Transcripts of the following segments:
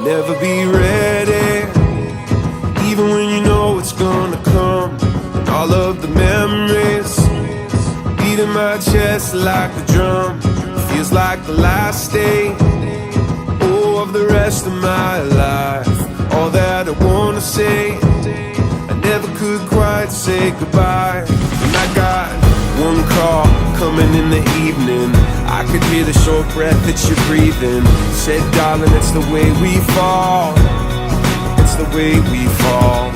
never be ready, even when you know it's gonna come. And all of the memories beating my chest like a drum. Feels like the last day, oh, of the rest of my life. All that I wanna say, I never could quite say goodbye. And I got one call coming in the evening. I could hear the short breath that you're breathing. Said, darling, it's the way we fall. It's the way we fall.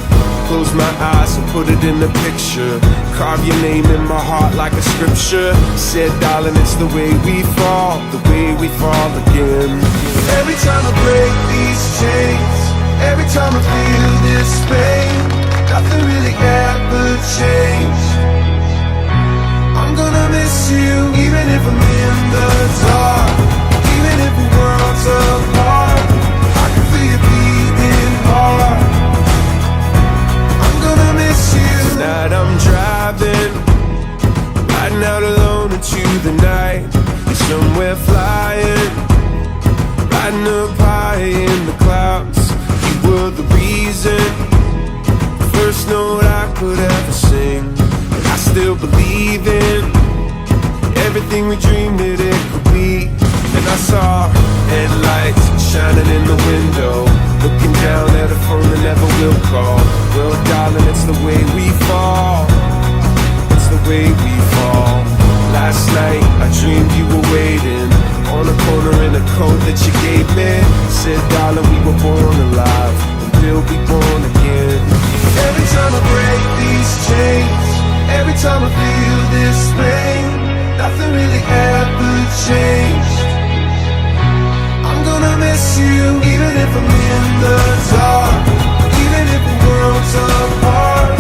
Close my eyes and put it in the picture. Carve your name in my heart like a scripture. Said, darling, it's the way we fall. The way we fall again. Every time I break these chains, every time I feel this pain, nothing really ever changed. I'm gonna miss you, even if I'm in the dark, even if the world's apart. I can feel you beating hard. I'm gonna miss you. Tonight I'm driving, riding out alone into the night. You're somewhere flying, riding up high in the clouds. You were the reason, the first note I could ever sing. I still believe in everything we dreamed that it could be. And I saw headlights shining in the window, looking down at a phone that never will call. Well, darling, it's the way we fall. It's the way we fall. Last night I dreamed you were waiting on a corner in a coat that you gave me. Said, darling, we were born alive and we'll be born again. Every time I break these chains, every time I feel this pain, nothing really ever changed. I'm gonna miss you, even if I'm in the dark, even if the world's apart.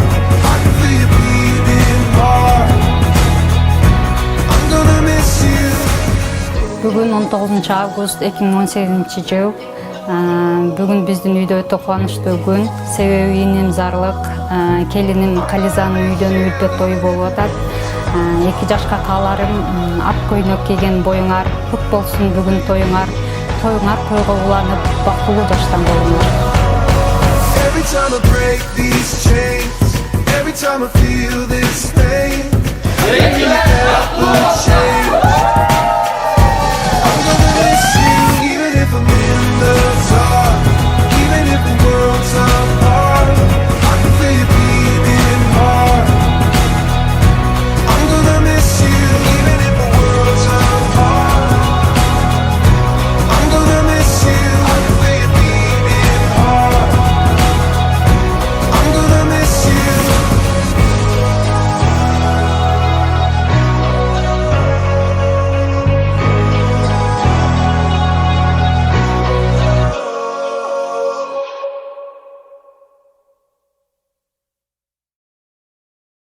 I can feel you beating hard. I'm gonna miss you. Бүгүн 19 август 2018 жыл. Бүгүн биздин үйдө өтө кубанычтуу күн. Себеби инем зарлык, келиним Кализанын үйдөн үлпөт тою болуп атат. 2 жашка кааларым ак көйнөк кийген боюңар көк болсун бүгүн тоюңар. Тоюңар тойго уланып бактылуу жаштан болуңар. Every time I break these chains, every time I feel this pain, I really ever change.